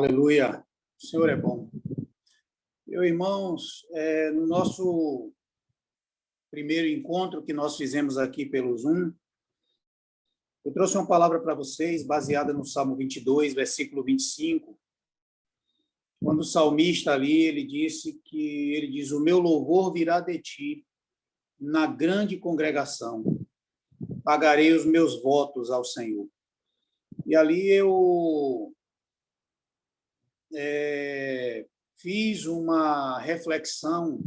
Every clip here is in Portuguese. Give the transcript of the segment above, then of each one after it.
Aleluia. O Senhor é bom. Meus irmãos, no nosso primeiro encontro que nós fizemos aqui pelo Zoom, eu trouxe uma palavra para vocês, baseada no Salmo 22, versículo 25, quando o salmista ali, ele diz, o meu louvor virá de ti, na grande congregação, pagarei os meus votos ao Senhor. E ali eu fiz uma reflexão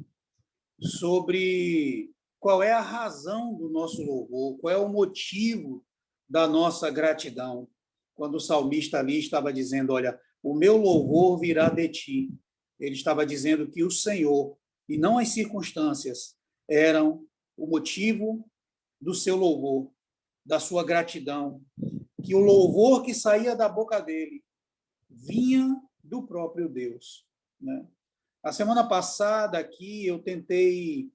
sobre qual é a razão do nosso louvor, qual é o motivo da nossa gratidão. Quando o salmista ali estava dizendo, olha, o meu louvor virá de ti. Ele estava dizendo que o Senhor, e não as circunstâncias, eram o motivo do seu louvor, da sua gratidão, que o louvor que saía da boca dele vinha do próprio Deus, né? A semana passada aqui eu tentei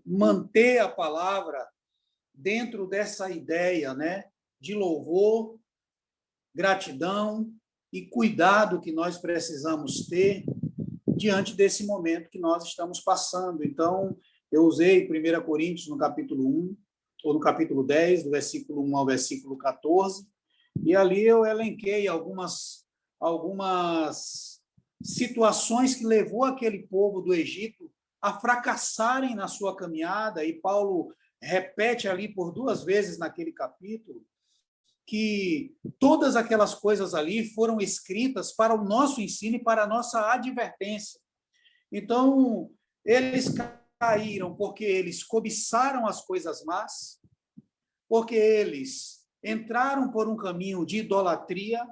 manter a palavra dentro dessa ideia, né, de louvor, gratidão e cuidado que nós precisamos ter diante desse momento que nós estamos passando. Então, eu usei 1 Coríntios no capítulo 1, ou no capítulo 10, do versículo 1 ao versículo 14, e ali eu elenquei algumas situações que levou aquele povo do Egito a fracassarem na sua caminhada, e Paulo repete ali por 2 vezes naquele capítulo que todas aquelas coisas ali foram escritas para o nosso ensino e para a nossa advertência. Então, eles caíram porque eles cobiçaram as coisas más, porque eles entraram por um caminho de idolatria,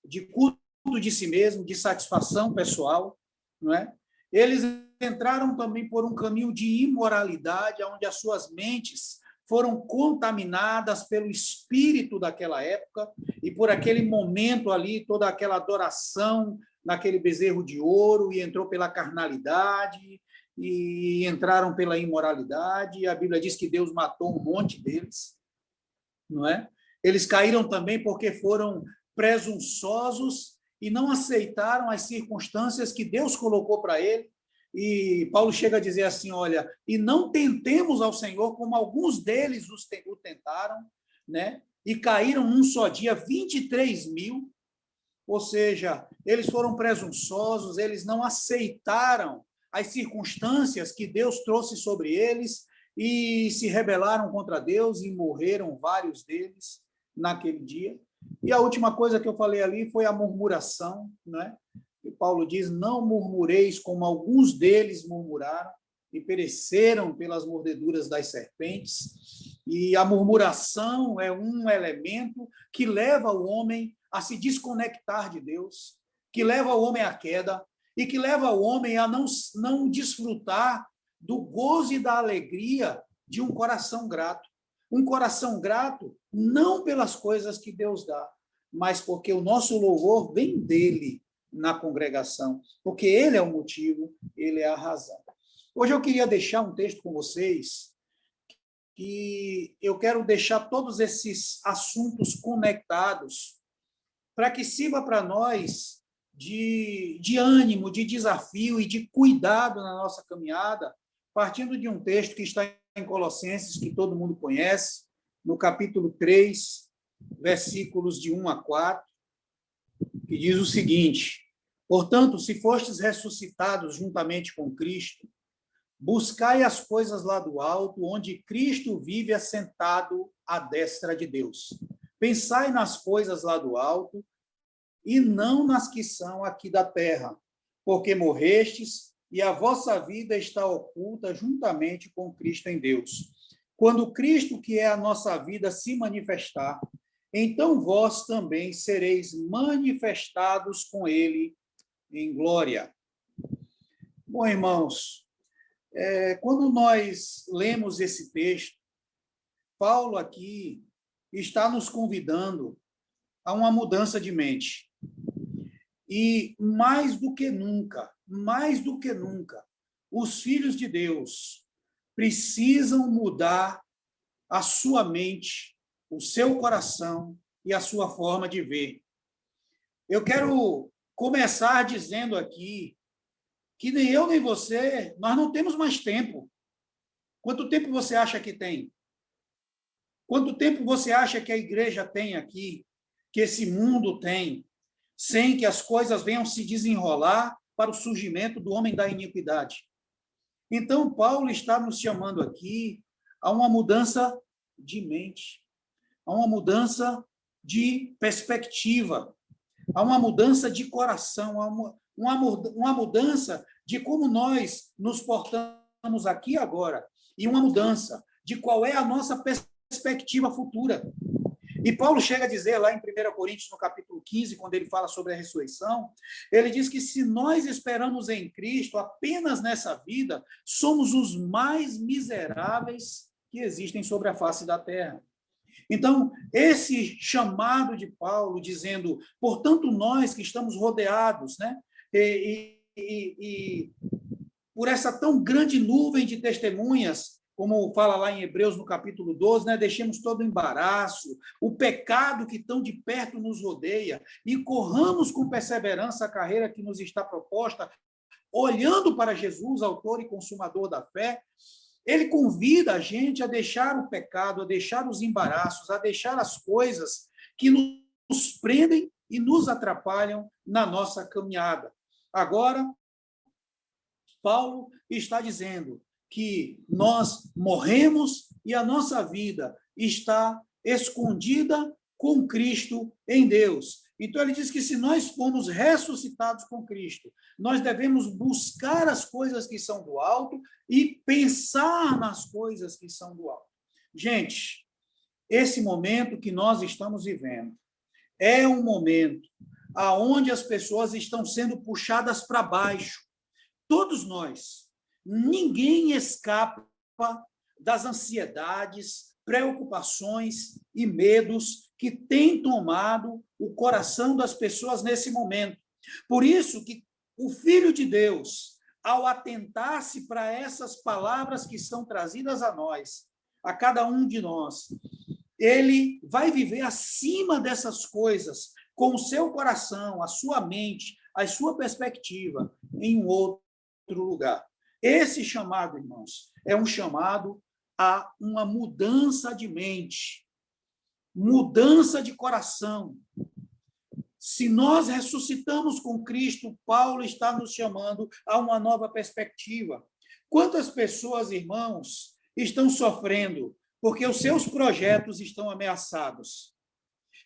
de culto de si mesmo, de satisfação pessoal, não é? Eles entraram também por um caminho de imoralidade, onde as suas mentes foram contaminadas pelo espírito daquela época e por aquele momento ali, toda aquela adoração naquele bezerro de ouro, e entrou pela carnalidade, e entraram pela imoralidade, e a Bíblia diz que Deus matou um monte deles, não é? Eles caíram também porque foram presunçosos e não aceitaram as circunstâncias que Deus colocou para ele. E Paulo chega a dizer assim, olha, e não tentemos ao Senhor como alguns deles o tentaram, né? E caíram num só dia 23.000, ou seja, eles foram presunçosos, eles não aceitaram as circunstâncias que Deus trouxe sobre eles e se rebelaram contra Deus, e morreram vários deles naquele dia. E a última coisa que eu falei ali foi a murmuração, né? E Paulo diz, não murmureis como alguns deles murmuraram e pereceram pelas mordeduras das serpentes. E a murmuração é um elemento que leva o homem a se desconectar de Deus, que leva o homem à queda e que leva o homem a não desfrutar do gozo e da alegria de um coração grato. Um coração grato não pelas coisas que Deus dá, mas porque o nosso louvor vem dele na congregação, porque ele é o motivo, ele é a razão. Hoje eu queria deixar um texto com vocês, e eu quero deixar todos esses assuntos conectados para que sirva para nós de ânimo, de desafio e de cuidado na nossa caminhada, partindo de um texto que está em Colossenses, que todo mundo conhece, no capítulo 3, versículos de 1 a 4, que diz o seguinte: portanto, se fostes ressuscitados juntamente com Cristo, buscai as coisas lá do alto, onde Cristo vive assentado à destra de Deus. Pensai nas coisas lá do alto, e não nas que são aqui da terra, porque morrestes, e a vossa vida está oculta juntamente com Cristo em Deus. Quando Cristo, que é a nossa vida, se manifestar, então vós também sereis manifestados com ele em glória. Bom, irmãos, quando nós lemos esse texto, Paulo aqui está nos convidando a uma mudança de mente. E mais do que nunca, os filhos de Deus precisam mudar a sua mente, o seu coração e a sua forma de ver. Eu quero começar dizendo aqui que nem eu nem você, nós não temos mais tempo. Quanto tempo você acha que tem? Quanto tempo você acha que a igreja tem aqui, que esse mundo tem, sem que as coisas venham se desenrolar para o surgimento do homem da iniquidade? Então, Paulo está nos chamando aqui a uma mudança de mente, a uma mudança de perspectiva, a uma mudança de coração, a uma mudança de como nós nos portamos aqui agora, e uma mudança de qual é a nossa perspectiva futura. E Paulo chega a dizer lá em 1 Coríntios, no capítulo 15, quando ele fala sobre a ressurreição, ele diz que se nós esperamos em Cristo apenas nessa vida, somos os mais miseráveis que existem sobre a face da terra. Então, esse chamado de Paulo, dizendo, portanto, nós que estamos rodeados, né, e por essa tão grande nuvem de testemunhas, como fala lá em Hebreus, no capítulo 12, né, deixemos todo o embaraço, o pecado que tão de perto nos rodeia, e corramos com perseverança a carreira que nos está proposta, olhando para Jesus, autor e consumador da fé. Ele convida a gente a deixar o pecado, a deixar os embaraços, a deixar as coisas que nos prendem e nos atrapalham na nossa caminhada. Agora, Paulo está dizendo que nós morremos e a nossa vida está escondida com Cristo em Deus. Então, ele diz que se nós formos ressuscitados com Cristo, nós devemos buscar as coisas que são do alto e pensar nas coisas que são do alto. Gente, esse momento que nós estamos vivendo é um momento onde as pessoas estão sendo puxadas para baixo. Todos nós. Ninguém escapa das ansiedades, preocupações e medos que têm tomado o coração das pessoas nesse momento. Por isso que o Filho de Deus, ao atentar-se para essas palavras que são trazidas a nós, a cada um de nós, ele vai viver acima dessas coisas, com o seu coração, a sua mente, a sua perspectiva, em um outro lugar. Esse chamado, irmãos, é um chamado a uma mudança de mente, mudança de coração. Se nós ressuscitamos com Cristo, Paulo está nos chamando a uma nova perspectiva. Quantas pessoas, irmãos, estão sofrendo porque os seus projetos estão ameaçados?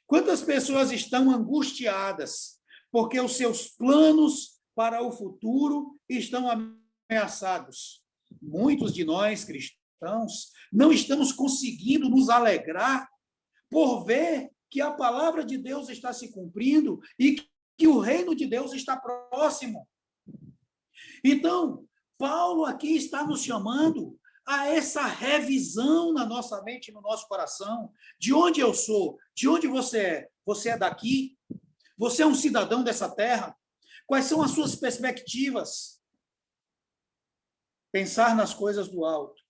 Quantas pessoas estão angustiadas porque os seus planos para o futuro estão ameaçados? Muitos de nós, cristãos, não estamos conseguindo nos alegrar por ver que a palavra de Deus está se cumprindo e que o reino de Deus está próximo. Então, Paulo aqui está nos chamando a essa revisão na nossa mente, no nosso coração. De onde eu sou? De onde você é? Você é daqui? Você é um cidadão dessa terra? Quais são as suas perspectivas? Pensar nas coisas do alto.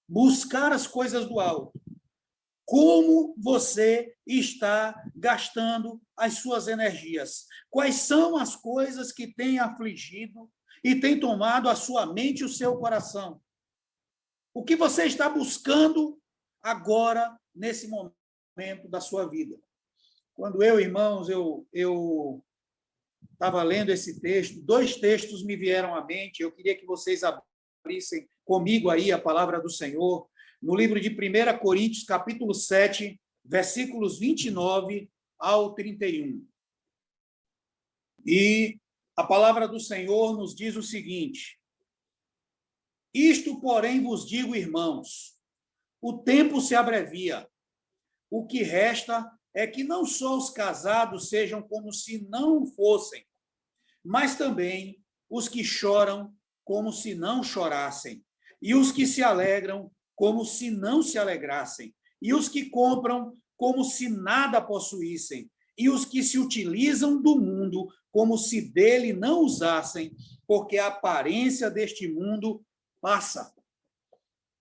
Buscar as coisas do alto. Como você está gastando as suas energias? Quais são as coisas que têm afligido e têm tomado a sua mente e o seu coração? O que você está buscando agora, nesse momento da sua vida? Quando irmãos, eu estava lendo esse texto, 2 textos me vieram à mente, eu queria que vocês abrissem comigo aí a palavra do Senhor, no livro de 1 Coríntios, capítulo 7, versículos 29 ao 31. E a palavra do Senhor nos diz o seguinte: isto, porém, vos digo, irmãos, o tempo se abrevia. O que resta é que não só os casados sejam como se não fossem, mas também os que choram como se não chorassem, e os que se alegram como se não se alegrassem, e os que compram como se nada possuíssem, e os que se utilizam do mundo como se dele não usassem, porque a aparência deste mundo passa.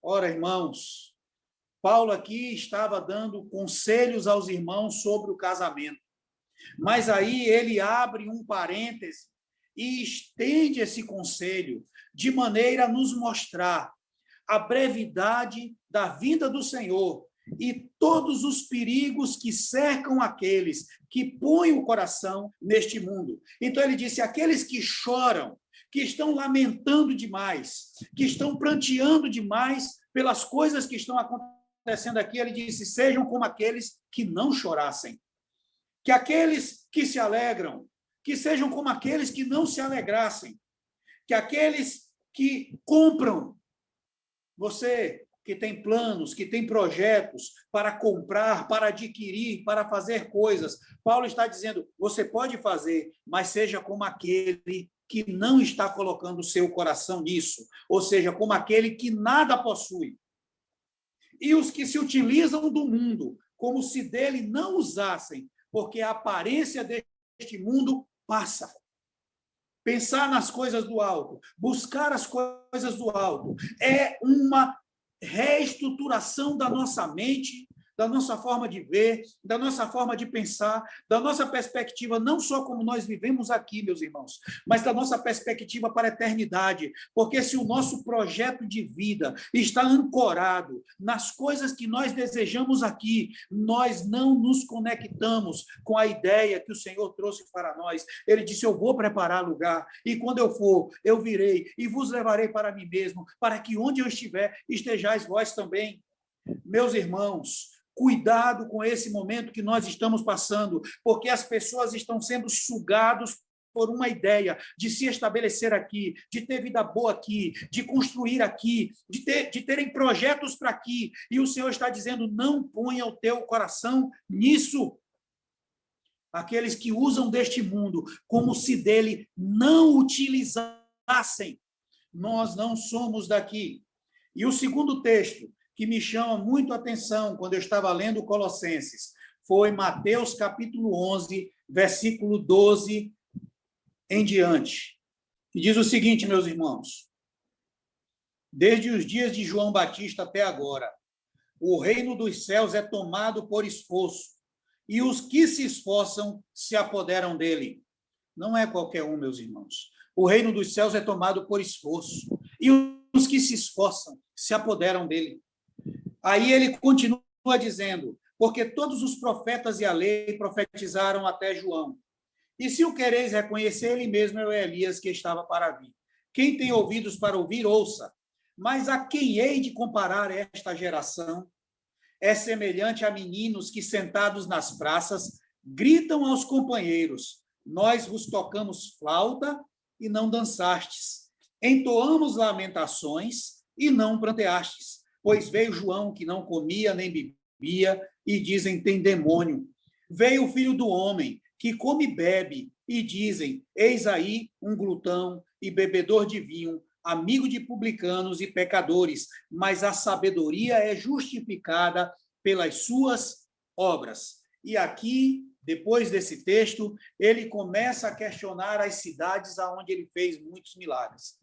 Ora, irmãos, Paulo aqui estava dando conselhos aos irmãos sobre o casamento. Mas aí ele abre um parêntese e estende esse conselho de maneira a nos mostrar a brevidade da vinda do Senhor e todos os perigos que cercam aqueles que põem o coração neste mundo. Então ele disse: aqueles que choram, que estão lamentando demais, que estão pranteando demais pelas coisas que estão acontecendo aqui, ele disse: sejam como aqueles que não chorassem. Que aqueles que se alegram, que sejam como aqueles que não se alegrassem. Que aqueles que compram, você que tem planos, que tem projetos para comprar, para adquirir, para fazer coisas, Paulo está dizendo: você pode fazer, mas seja como aquele que não está colocando o seu coração nisso, ou seja, como aquele que nada possui. E os que se utilizam do mundo, como se dele não usassem, porque a aparência deste mundo passa. Pensar nas coisas do alto, buscar as coisas do alto, é uma reestruturação da nossa mente, da nossa forma de ver, da nossa forma de pensar, da nossa perspectiva, não só como nós vivemos aqui, meus irmãos, mas da nossa perspectiva para a eternidade. Porque se o nosso projeto de vida está ancorado nas coisas que nós desejamos aqui, nós não nos conectamos com a ideia que o Senhor trouxe para nós. Ele disse: eu vou preparar lugar, e quando eu for, eu virei e vos levarei para mim mesmo, para que onde eu estiver, estejais vós também. Meus irmãos, cuidado com esse momento que nós estamos passando, porque as pessoas estão sendo sugadas por uma ideia de se estabelecer aqui, de ter vida boa aqui, de construir aqui, de terem projetos para aqui. E o Senhor está dizendo: não ponha o teu coração nisso. Aqueles que usam deste mundo como se dele não utilizassem. Nós não somos daqui. E o segundo texto que me chama muito a atenção quando eu estava lendo Colossenses foi Mateus capítulo 11, versículo 12 em diante. Que diz o seguinte, meus irmãos: desde os dias de João Batista até agora, o reino dos céus é tomado por esforço, e os que se esforçam se apoderam dele. Não é qualquer um, meus irmãos. O reino dos céus é tomado por esforço, e os que se esforçam se apoderam dele. Aí ele continua dizendo: porque todos os profetas e a lei profetizaram até João. E se o quereis reconhecer, ele mesmo é o Elias que estava para vir. Quem tem ouvidos para ouvir, ouça. Mas a quem hei de comparar esta geração? É semelhante a meninos que, sentados nas praças, gritam aos companheiros: nós vos tocamos flauta e não dançastes. Entoamos lamentações e não pranteastes. Pois veio João, que não comia nem bebia, e dizem: tem demônio. Veio o filho do homem, que come e bebe, e dizem: eis aí um glutão e bebedor de vinho, amigo de publicanos e pecadores, mas a sabedoria é justificada pelas suas obras. E aqui, depois desse texto, ele começa a questionar as cidades aonde ele fez muitos milagres.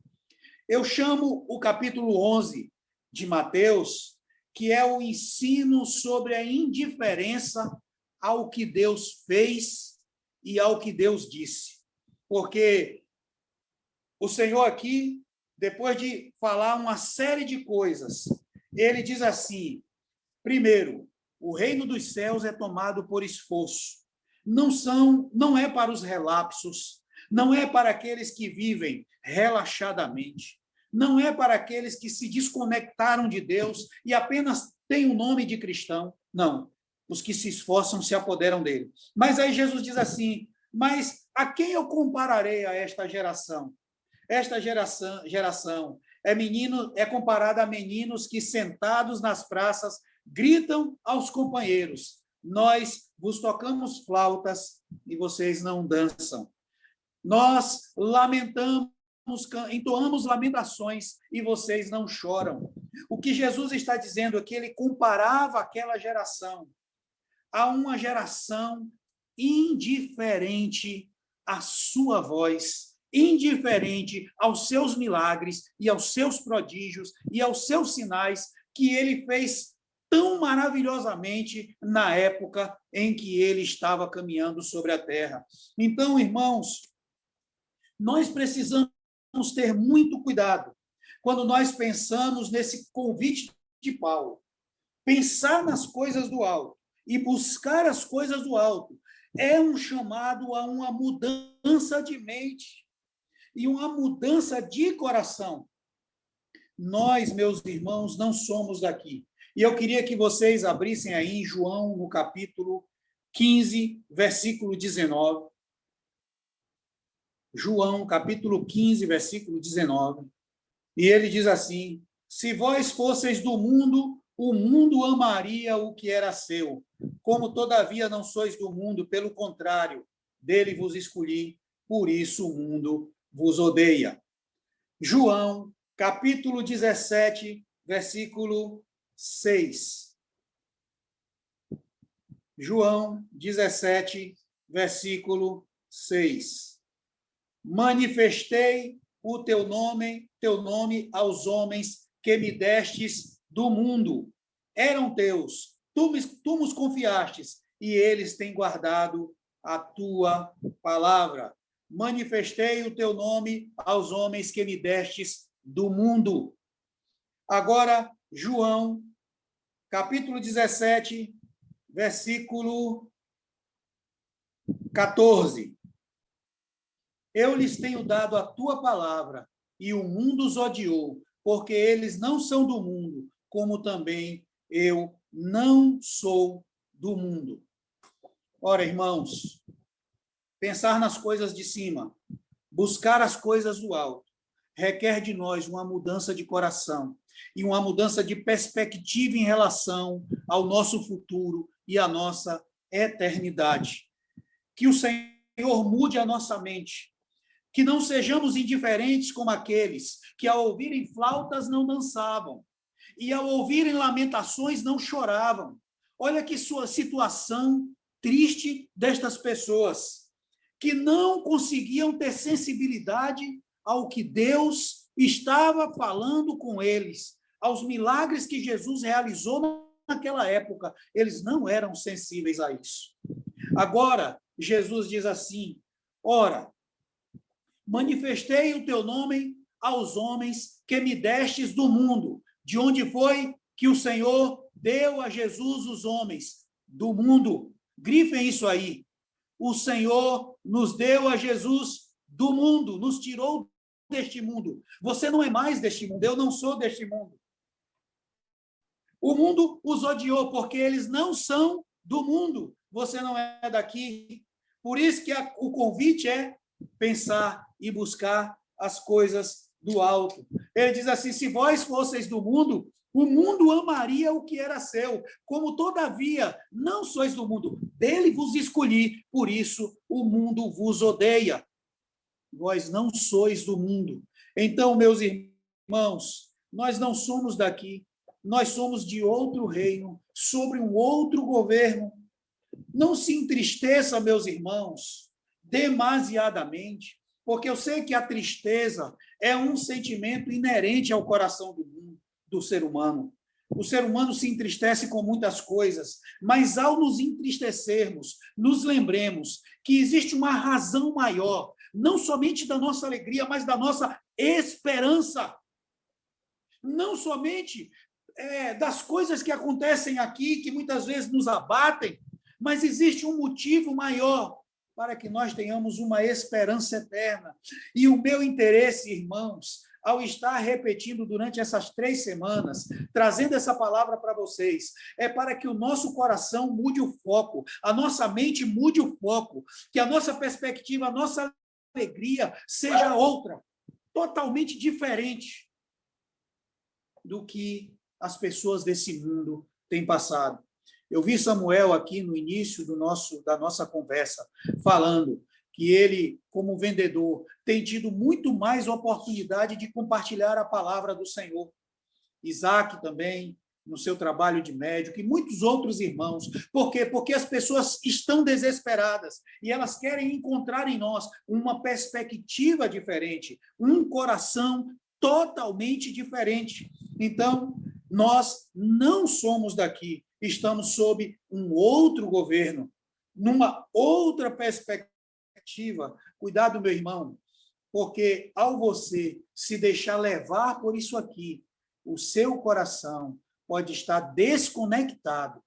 Eu chamo o capítulo 11 de Mateus, que é o ensino sobre a indiferença ao que Deus fez e ao que Deus disse. Porque o Senhor aqui, depois de falar uma série de coisas, ele diz assim: primeiro, o reino dos céus é tomado por esforço. Não é para os relapsos, não é para aqueles que vivem relaxadamente, não é para aqueles que se desconectaram de Deus e apenas têm o nome de cristão. Não, os que se esforçam se apoderam dele. Mas aí Jesus diz assim: mas a quem eu compararei a esta geração? Esta geração é comparada a meninos que, sentados nas praças, gritam aos companheiros: nós vos tocamos flautas e vocês não dançam. Nós lamentamos, entoamos lamentações e vocês não choram. O que Jesus está dizendo é que ele comparava aquela geração a uma geração indiferente à sua voz, indiferente aos seus milagres e aos seus prodígios e aos seus sinais que ele fez tão maravilhosamente na época em que ele estava caminhando sobre a terra. Então, irmãos, nós precisamos ter muito cuidado quando nós pensamos nesse convite de Paulo. Pensar nas coisas do alto e buscar as coisas do alto é um chamado a uma mudança de mente e uma mudança de coração. Nós, meus irmãos, não somos daqui. E eu queria que vocês abrissem aí em João, no capítulo 15, versículo 19. João, capítulo 15, versículo 19. E ele diz assim: se vós fosseis do mundo, o mundo amaria o que era seu. Como todavia não sois do mundo, pelo contrário, dele vos escolhi, por isso o mundo vos odeia. João, capítulo 17, versículo 6. João 17, versículo 6. Manifestei o teu nome aos homens que me destes do mundo. Eram teus, tu nos confiastes, e eles têm guardado a tua palavra. Manifestei o teu nome aos homens que me destes do mundo. Agora, João, capítulo 17, versículo 14. Eu lhes tenho dado a tua palavra, e o mundo os odiou, porque eles não são do mundo, como também eu não sou do mundo. Ora, irmãos, pensar nas coisas de cima, buscar as coisas do alto, requer de nós uma mudança de coração e uma mudança de perspectiva em relação ao nosso futuro e à nossa eternidade. Que o Senhor mude a nossa mente, que não sejamos indiferentes como aqueles que, ao ouvirem flautas, não dançavam, e, ao ouvirem lamentações, não choravam. Olha que sua situação triste destas pessoas, que não conseguiam ter sensibilidade ao que Deus estava falando com eles, aos milagres que Jesus realizou naquela época. Eles não eram sensíveis a isso. Agora, Jesus diz assim: ora, manifestei o teu nome aos homens que me destes do mundo. De onde foi que o Senhor deu a Jesus os homens? Do mundo. Grifem isso aí. O Senhor nos deu a Jesus do mundo, nos tirou deste mundo. Você não é mais deste mundo, eu não sou deste mundo. O mundo os odiou, porque eles não são do mundo. Você não é daqui. Por isso que o convite é pensar e buscar as coisas do alto. Ele diz assim: se vós fosseis do mundo, o mundo amaria o que era seu. Como todavia não sois do mundo, dele vos escolhi, por isso o mundo vos odeia. Vós não sois do mundo. Então, meus irmãos, nós não somos daqui, nós somos de outro reino, sobre um outro governo. Não se entristeça, meus irmãos, demasiadamente, porque eu sei que a tristeza é um sentimento inerente ao coração do ser humano. O ser humano se entristece com muitas coisas, mas ao nos entristecermos, nos lembremos que existe uma razão maior, não somente da nossa alegria, mas da nossa esperança. Não somente das coisas que acontecem aqui, que muitas vezes nos abatem, mas existe um motivo maior para que nós tenhamos uma esperança eterna. E o meu interesse, irmãos, ao estar repetindo durante essas 3 semanas, trazendo essa palavra para vocês, é para que o nosso coração mude o foco, a nossa mente mude o foco, que a nossa perspectiva, a nossa alegria seja outra, totalmente diferente do que as pessoas desse mundo têm passado. Eu vi Samuel aqui no início da nossa conversa, falando que ele, como vendedor, tem tido muito mais oportunidade de compartilhar a palavra do Senhor. Isaac também, no seu trabalho de médico, e muitos outros irmãos. Por quê? Porque as pessoas estão desesperadas e elas querem encontrar em nós uma perspectiva diferente, um coração totalmente diferente. Então, Nós não somos daqui, estamos sob um outro governo, numa outra perspectiva. Cuidado, meu irmão, porque ao você se deixar levar por isso aqui, o seu coração pode estar desconectado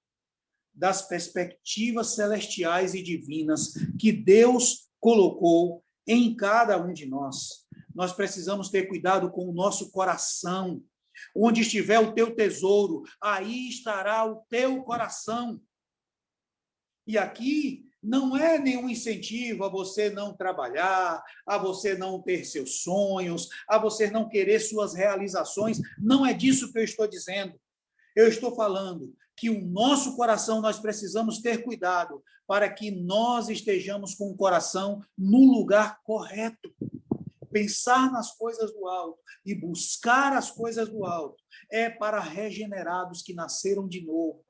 das perspectivas celestiais e divinas que Deus colocou em cada um de nós. Nós precisamos ter cuidado com o nosso coração. Onde estiver o teu tesouro, aí estará o teu coração. E aqui não é nenhum incentivo a você não trabalhar, a você não ter seus sonhos, a você não querer suas realizações. Não é disso que eu estou dizendo. Eu estou falando que o nosso coração, nós precisamos ter cuidado para que nós estejamos com o coração no lugar correto. Pensar nas coisas do alto e buscar as coisas do alto é para regenerados que nasceram de novo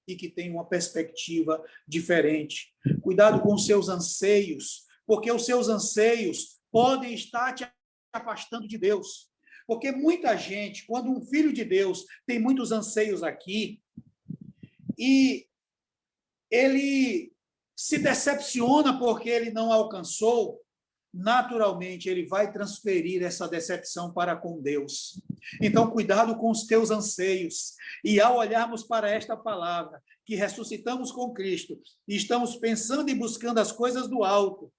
e que têm uma perspectiva diferente. Cuidado com os seus anseios, porque os seus anseios podem estar te afastando de Deus. Porque muita gente, quando um filho de Deus tem muitos anseios aqui, e ele se decepciona porque ele não alcançou, naturalmente ele vai transferir essa decepção para com Deus. Então, cuidado com os teus anseios. E ao olharmos para esta palavra, que ressuscitamos com Cristo, e estamos pensando e buscando as coisas do alto,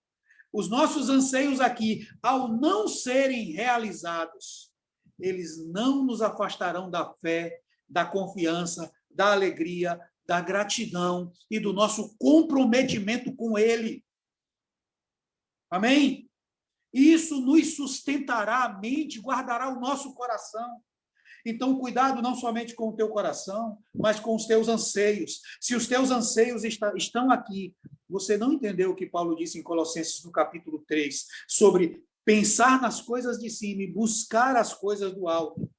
os nossos anseios aqui, ao não serem realizados, eles não nos afastarão da fé, da confiança, da alegria, da gratidão e do nosso comprometimento com Ele. Amém? Isso nos sustentará a mente, guardará o nosso coração. Então, cuidado não somente com o teu coração, mas com os teus anseios. Se os teus anseios estão aqui, você não entendeu o que Paulo disse em Colossenses, no capítulo 3, sobre pensar nas coisas de cima e buscar as coisas do alto.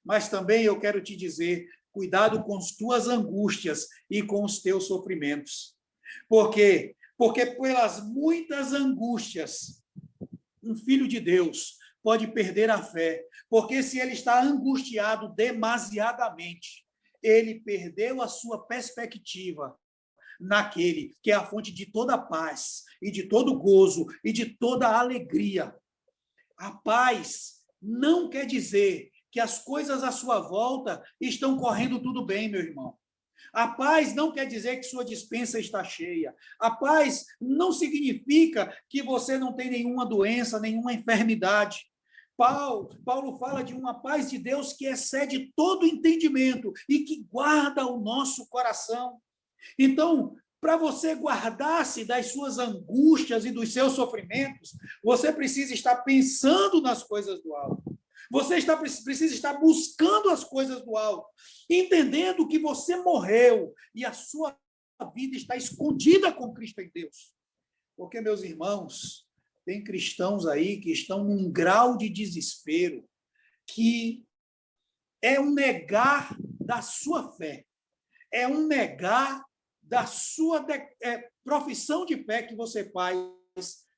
Mas também eu quero te dizer, cuidado com as tuas angústias e com os teus sofrimentos. Por quê? Porque pelas muitas angústias, um filho de Deus pode perder a fé, porque se ele está angustiado demasiadamente, ele perdeu a sua perspectiva naquele que é a fonte de toda paz e de todo gozo e de toda alegria. A paz não quer dizer que as coisas à sua volta estão correndo tudo bem, meu irmão. A paz não quer dizer que sua despensa está cheia. A paz não significa que você não tem nenhuma doença, nenhuma enfermidade. Paulo fala de uma paz de Deus que excede todo entendimento e que guarda o nosso coração. Então, para você guardar-se das suas angústias e dos seus sofrimentos, você precisa estar pensando nas coisas do alto. Você precisa estar buscando as coisas do alto, entendendo que você morreu e a sua vida está escondida com Cristo em Deus. Porque, meus irmãos, tem cristãos aí que estão num grau de desespero que é um negar da sua fé, é um negar da sua profissão de fé que você faz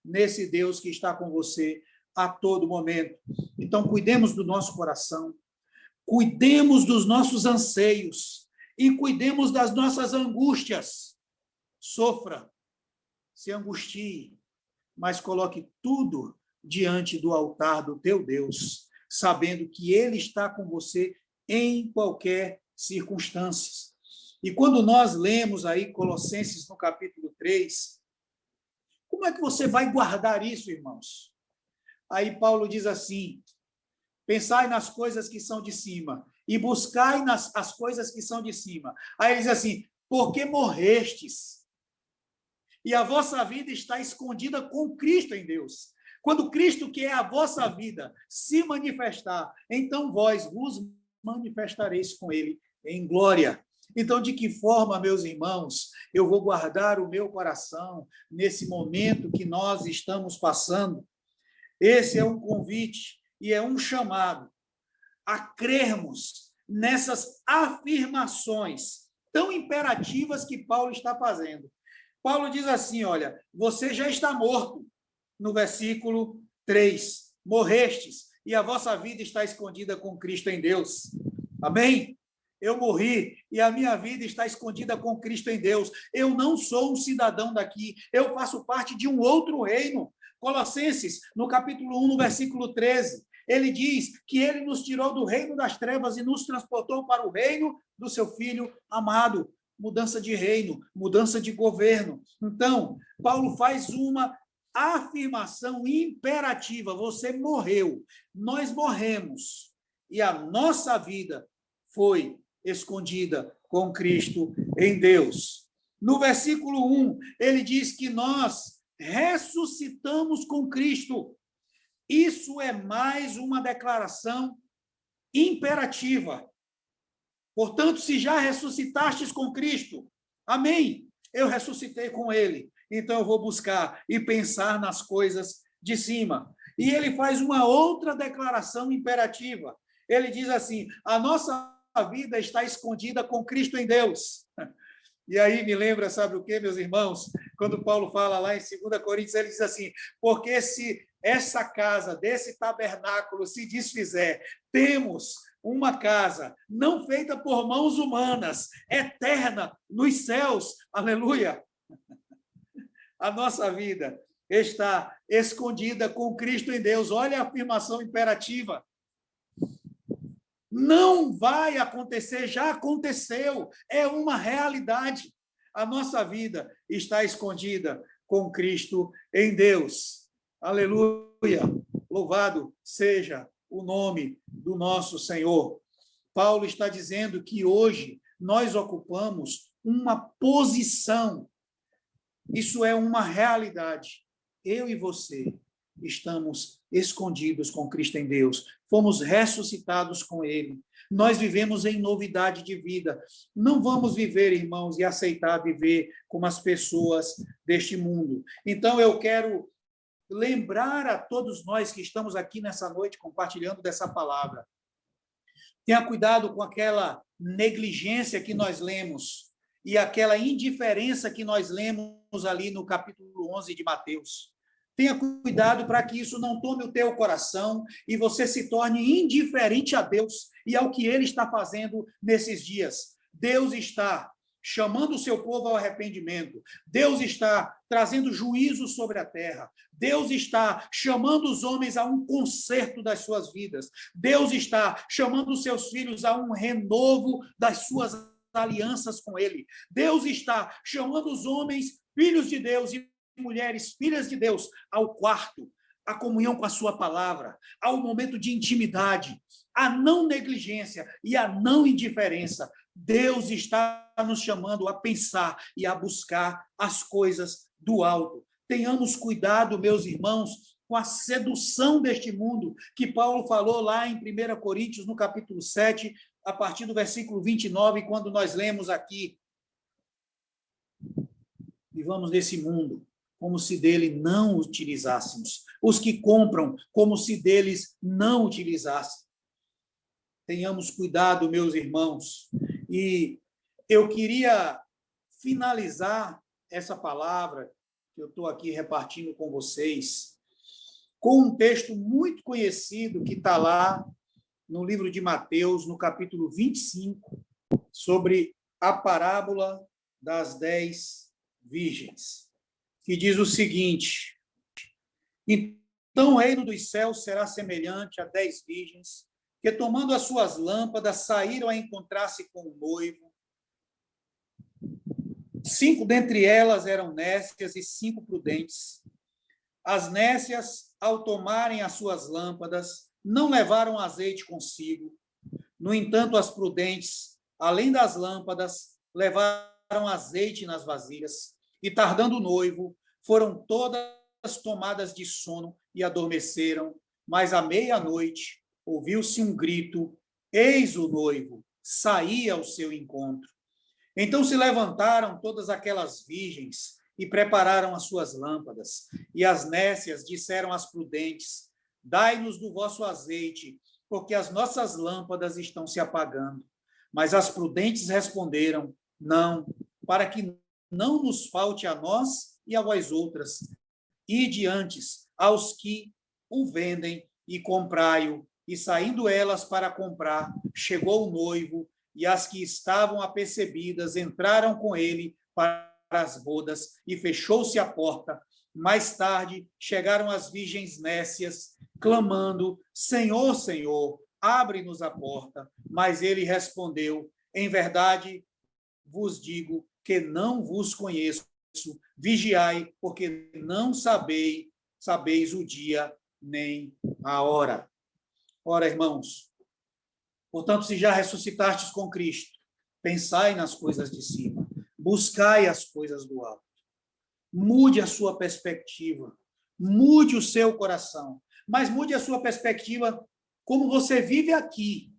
nesse Deus que está com você a todo momento. Então, cuidemos do nosso coração, cuidemos dos nossos anseios e cuidemos das nossas angústias. Sofra, se angustie, mas coloque tudo diante do altar do teu Deus, sabendo que Ele está com você em qualquer circunstância. E quando nós lemos aí Colossenses no capítulo 3, como é que você vai guardar isso, irmãos? Aí Paulo diz assim, pensai nas coisas que são de cima e buscai as coisas que são de cima. Aí ele diz assim, porque morrestes e a vossa vida está escondida com Cristo em Deus. Quando Cristo, que é a vossa vida, se manifestar, então vós vos manifestareis com ele em glória. Então, de que forma, meus irmãos, eu vou guardar o meu coração nesse momento que nós estamos passando? Esse é um convite e é um chamado a crermos nessas afirmações tão imperativas que Paulo está fazendo. Paulo diz assim, olha, você já está morto, no versículo 3, morrestes, e a vossa vida está escondida com Cristo em Deus. Amém? Eu morri e a minha vida está escondida com Cristo em Deus. Eu não sou um cidadão daqui, eu faço parte de um outro reino. Colossenses, no capítulo 1, no versículo 13, ele diz que ele nos tirou do reino das trevas e nos transportou para o reino do seu Filho amado. Mudança de reino, mudança de governo. Então, Paulo faz uma afirmação imperativa: você morreu, nós morremos, e a nossa vida foi escondida com Cristo em Deus. No versículo 1, ele diz que nós ressuscitamos com Cristo. Isso é mais uma declaração imperativa. Portanto, se já ressuscitastes com Cristo, amém, eu ressuscitei com ele, então eu vou buscar e pensar nas coisas de cima. E ele faz uma outra declaração imperativa. Ele diz assim: a nossa vida está escondida com Cristo em Deus. E aí me lembra, sabe o quê, meus irmãos? Quando Paulo fala lá em 2 Coríntios, ele diz assim: porque se essa casa desse tabernáculo se desfizer, temos uma casa não feita por mãos humanas, eterna nos céus. Aleluia! A nossa vida está escondida com Cristo em Deus. Olha a afirmação imperativa. Não vai acontecer, já aconteceu, é uma realidade. A nossa vida está escondida com Cristo em Deus. Aleluia! Louvado seja o nome do nosso Senhor. Paulo está dizendo que hoje nós ocupamos uma posição. Isso é uma realidade. Eu e você estamos escondidos com Cristo em Deus. Fomos ressuscitados com ele. Nós vivemos em novidade de vida. Não vamos viver, irmãos, e aceitar viver como as pessoas deste mundo. Então, eu quero lembrar a todos nós que estamos aqui nessa noite compartilhando dessa palavra. Tenha cuidado com aquela negligência que nós lemos e aquela indiferença que nós lemos ali no capítulo 11 de Mateus. Tenha cuidado para que isso não tome o teu coração e você se torne indiferente a Deus e ao que ele está fazendo nesses dias. Deus está chamando o seu povo ao arrependimento. Deus está trazendo juízo sobre a terra. Deus está chamando os homens a um conserto das suas vidas. Deus está chamando os seus filhos a um renovo das suas alianças com ele. Deus está chamando os homens, filhos de Deus e mulheres, filhas de Deus, ao quarto, à comunhão com a sua palavra, ao momento de intimidade, à não negligência e à não indiferença. Deus está nos chamando a pensar e a buscar as coisas do alto. Tenhamos cuidado, meus irmãos, com a sedução deste mundo, que Paulo falou lá em 1 Coríntios, no capítulo 7, a partir do versículo 29, quando nós lemos aqui: vivamos nesse mundo como se dele não utilizássemos. Os que compram, como se deles não utilizassem. Tenhamos cuidado, meus irmãos. E eu queria finalizar essa palavra que eu estou aqui repartindo com vocês, com um texto muito conhecido que está lá no livro de Mateus, no capítulo 25, sobre a parábola das 10 virgens, que diz o seguinte: então o reino dos céus será semelhante a 10 virgens, que, tomando as suas lâmpadas, saíram a encontrar-se com o noivo. 5 dentre elas eram nécias e 5 prudentes. As nécias, ao tomarem as suas lâmpadas, não levaram azeite consigo. No entanto, as prudentes, além das lâmpadas, levaram azeite nas vasilhas. E, tardando o noivo, foram todas tomadas de sono e adormeceram. Mas à meia-noite ouviu-se um grito: eis o noivo, saía ao seu encontro. Então se levantaram todas aquelas virgens e prepararam as suas lâmpadas. E as nécias disseram às prudentes: dai-nos do vosso azeite, porque as nossas lâmpadas estão se apagando. Mas as prudentes responderam: não, para que não nos falte a nós e a vós outras. Ide antes aos que o vendem e comprai-o. E saindo elas para comprar, chegou o noivo, e as que estavam apercebidas entraram com ele para as bodas, e fechou-se a porta. Mais tarde, chegaram as virgens nécias, clamando: Senhor, Senhor, abre-nos a porta. Mas ele respondeu: em verdade vos digo que não vos conheço. Vigiai, porque não sabeis o dia nem a hora. Ora, irmãos, portanto, se já ressuscitastes com Cristo, pensai nas coisas de cima, buscai as coisas do alto. Mude a sua perspectiva, mude o seu coração, mas mude a sua perspectiva como você vive aqui,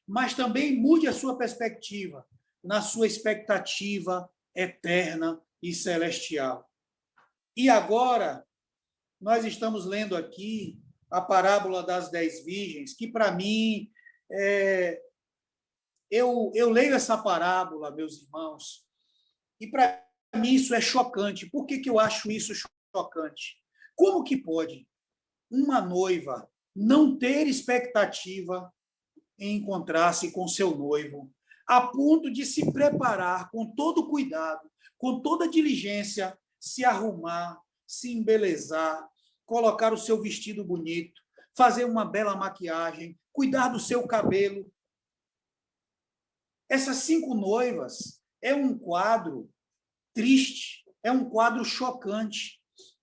mas também mude a sua perspectiva na sua expectativa eterna e celestial. E agora, nós estamos lendo aqui a parábola das 10 virgens, que para mim, eu leio essa parábola, meus irmãos, e para mim isso é chocante. Por que eu acho isso chocante? Como que pode uma noiva não ter expectativa em encontrar-se com seu noivo, a ponto de se preparar com todo cuidado, com toda diligência, se arrumar, se embelezar, colocar o seu vestido bonito, fazer uma bela maquiagem, cuidar do seu cabelo? Essas 5 noivas é um quadro triste, é um quadro chocante.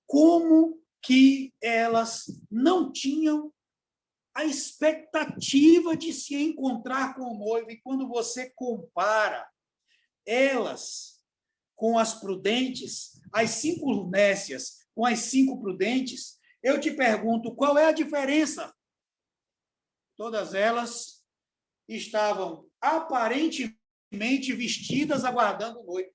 Como que elas não tinham a expectativa de se encontrar com o noivo? E quando você compara elas com as prudentes, as 5 nécias com as 5 prudentes, eu te pergunto, qual é a diferença? Todas elas estavam aparentemente vestidas aguardando o noivo.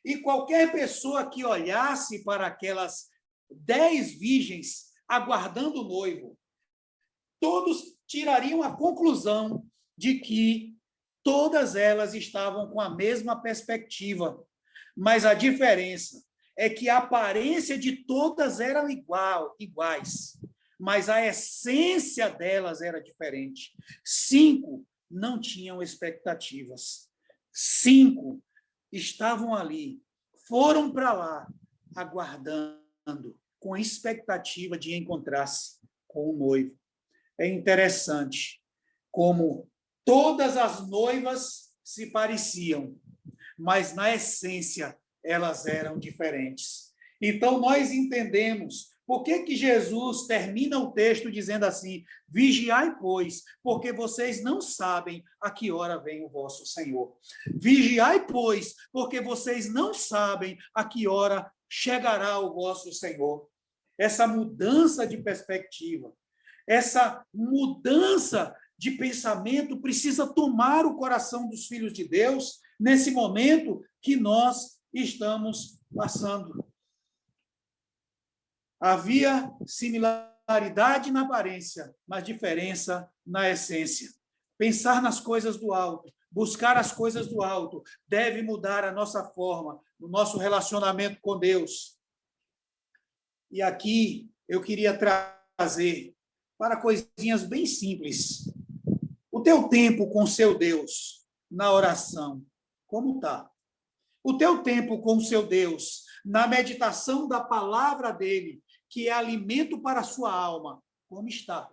E qualquer pessoa que olhasse para aquelas 10 virgens aguardando o noivo, todos tirariam a conclusão de que todas elas estavam com a mesma perspectiva. Mas a diferença é que a aparência de todas eram iguais, mas a essência delas era diferente. 5 não tinham expectativas. 5 estavam ali, foram para lá, aguardando, com expectativa de encontrar-se com o noivo. É interessante como todas as noivas se pareciam, mas na essência elas eram diferentes. Então nós entendemos por que Jesus termina o texto dizendo assim: vigiai, pois, porque vocês não sabem a que hora vem o vosso Senhor. Vigiai, pois, porque vocês não sabem a que hora chegará o vosso Senhor. Essa mudança de perspectiva, essa mudança de pensamento precisa tomar o coração dos filhos de Deus nesse momento que nós estamos passando. Havia similaridade na aparência, mas diferença na essência. Pensar nas coisas do alto, buscar as coisas do alto, deve mudar a nossa forma, o nosso relacionamento com Deus. E aqui eu queria trazer para coisinhas bem simples. O teu tempo com seu Deus na oração, como está? O teu tempo com seu Deus na meditação da palavra dele, que é alimento para a sua alma, como está?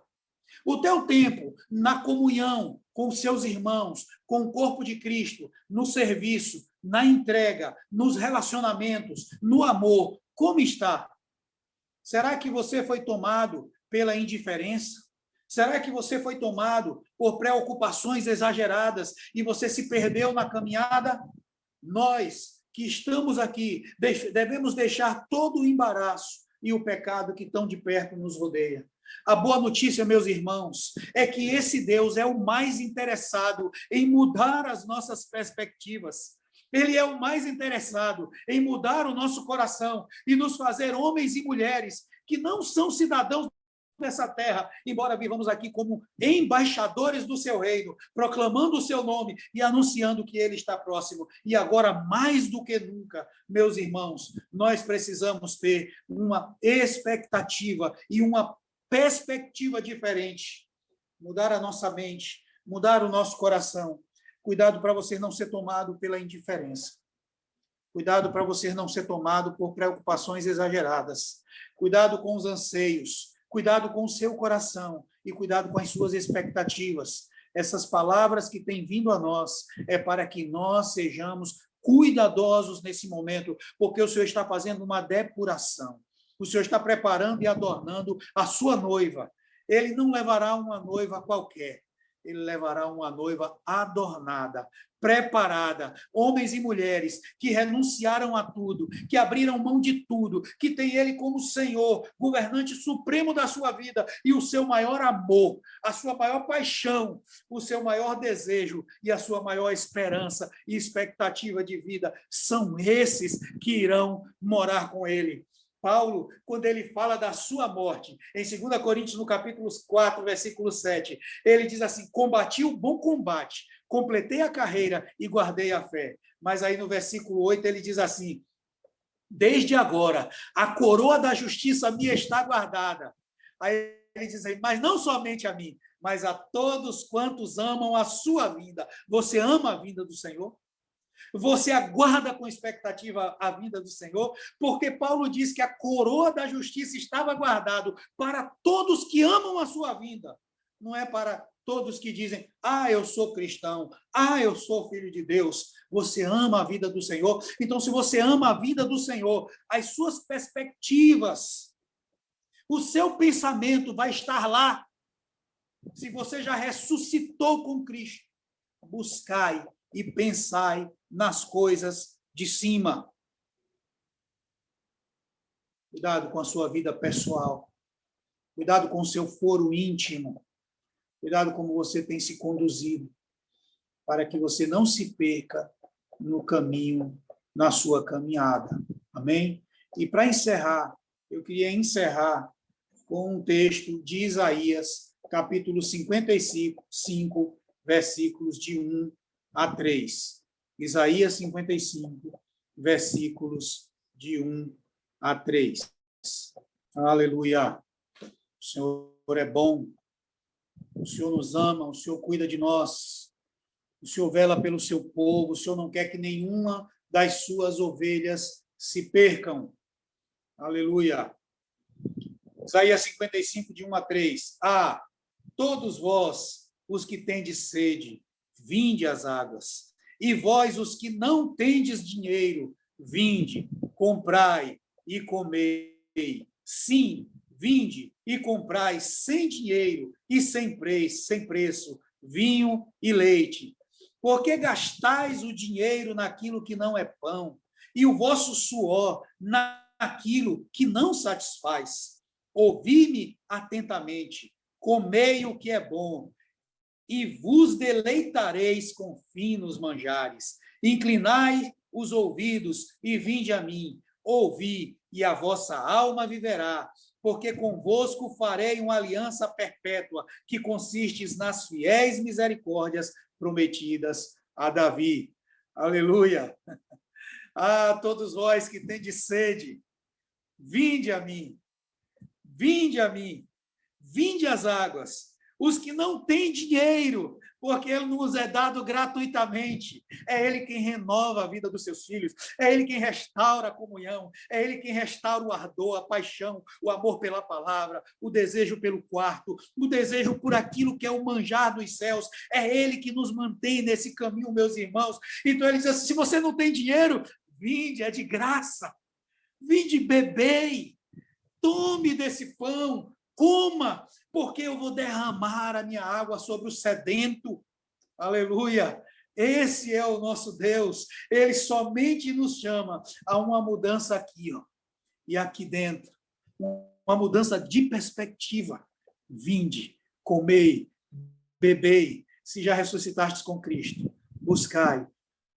O teu tempo na comunhão com seus irmãos, com o corpo de Cristo, no serviço, na entrega, nos relacionamentos, no amor, como está? Será que você foi tomado pela indiferença? Será que você foi tomado por preocupações exageradas e você se perdeu na caminhada? Nós que estamos aqui devemos deixar todo o embaraço e o pecado que tão de perto nos rodeia. A boa notícia, meus irmãos, é que esse Deus é o mais interessado em mudar as nossas perspectivas. Ele é o mais interessado em mudar o nosso coração e nos fazer homens e mulheres que não são cidadãos dessa terra, embora vivamos aqui como embaixadores do seu reino, proclamando o seu nome e anunciando que ele está próximo. E agora, mais do que nunca, meus irmãos, nós precisamos ter uma expectativa e uma perspectiva diferente, mudar a nossa mente, mudar o nosso coração. Cuidado para você não ser tomado pela indiferença. Cuidado para você não ser tomado por preocupações exageradas. Cuidado com os anseios. Cuidado com o seu coração. E cuidado com as suas expectativas. Essas palavras que têm vindo a nós é para que nós sejamos cuidadosos nesse momento, porque o Senhor está fazendo uma depuração. O Senhor está preparando e adornando a sua noiva. Ele não levará uma noiva qualquer. Ele levará uma noiva adornada, preparada, homens e mulheres que renunciaram a tudo, que abriram mão de tudo, que tem Ele como Senhor, governante supremo da sua vida, e o seu maior amor, a sua maior paixão, o seu maior desejo e a sua maior esperança e expectativa de vida são esses que irão morar com Ele. Paulo, quando ele fala da sua morte, em 2 Coríntios, no capítulo 4, versículo 7, ele diz assim: combati o bom combate, completei a carreira e guardei a fé. Mas aí no versículo 8 ele diz assim: desde agora, a coroa da justiça me está guardada. Aí ele diz aí, mas não somente a mim, mas a todos quantos amam a sua vinda. Você ama a vinda do Senhor? Você aguarda com expectativa a vinda do Senhor? Porque Paulo diz que a coroa da justiça estava guardado para todos que amam a sua vinda. Não é para todos que dizem, eu sou cristão, eu sou filho de Deus. Você ama a vida do Senhor? Então, se você ama a vida do Senhor, as suas perspectivas, o seu pensamento vai estar lá. Se você já ressuscitou com Cristo, buscai e pensai nas coisas de cima. Cuidado com a sua vida pessoal. Cuidado com o seu foro íntimo. Cuidado como você tem se conduzido, para que você não se perca no caminho, na sua caminhada. Amém? E para encerrar, eu queria encerrar com um texto de Isaías, capítulo 55, versículos de 1 a 3. Isaías 55, versículos de 1 a 3. Aleluia. O Senhor é bom. O Senhor nos ama, o Senhor cuida de nós. O Senhor vela pelo seu povo. O Senhor não quer que nenhuma das suas ovelhas se percam. Aleluia. Isaías 55, de 1 a 3. Todos vós, os que tendes sede, vinde às águas. E vós, os que não tendes dinheiro, vinde, comprai e comei. Sim, vinde e comprai sem dinheiro e sem preço, vinho e leite. Porque gastais o dinheiro naquilo que não é pão, e o vosso suor naquilo que não satisfaz. Ouvi-me atentamente, comei o que é bom, e vos deleitareis com finos manjares. Inclinai os ouvidos e vinde a mim. Ouvi, e a vossa alma viverá, porque convosco farei uma aliança perpétua, que consiste nas fiéis misericórdias prometidas a Davi. Aleluia! Todos vós que tendes sede, vinde a mim, vinde a mim, vinde às águas. Os que não têm dinheiro, porque ele nos é dado gratuitamente. É ele quem renova a vida dos seus filhos, é ele quem restaura a comunhão, é ele quem restaura o ardor, a paixão, o amor pela palavra, o desejo pelo quarto, o desejo por aquilo que é o manjar dos céus. É ele que nos mantém nesse caminho, meus irmãos. Então ele diz assim, se você não tem dinheiro, vinde, é de graça. Vinde, bebei, tome desse pão, coma, porque eu vou derramar a minha água sobre o sedento. Aleluia! Esse é o nosso Deus. Ele somente nos chama a uma mudança aqui, e aqui dentro. Uma mudança de perspectiva. Vinde, comei, bebei, se já ressuscitastes com Cristo. Buscai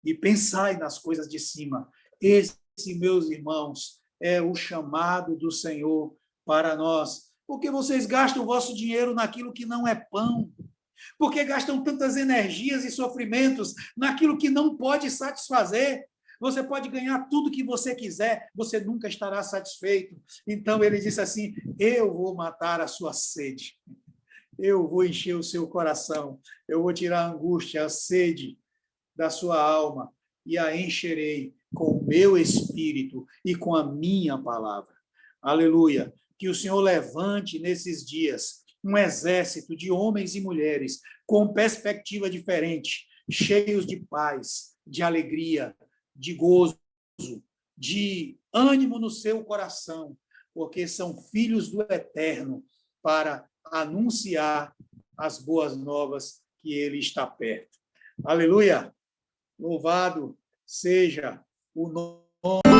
e pensai nas coisas de cima. Esse, meus irmãos, é o chamado do Senhor para nós. Porque vocês gastam o vosso dinheiro naquilo que não é pão. Porque gastam tantas energias e sofrimentos naquilo que não pode satisfazer. Você pode ganhar tudo que você quiser, você nunca estará satisfeito. Então ele disse assim, eu vou matar a sua sede. Eu vou encher o seu coração. Eu vou tirar a angústia, a sede. da sua alma e a encherei com o meu espírito e com a minha palavra. Aleluia. Que o Senhor levante nesses dias um exército de homens e mulheres com perspectiva diferente, cheios de paz, de alegria, de gozo, de ânimo no seu coração, porque são filhos do Eterno, para anunciar as boas novas que ele está perto. Aleluia! Louvado seja o nome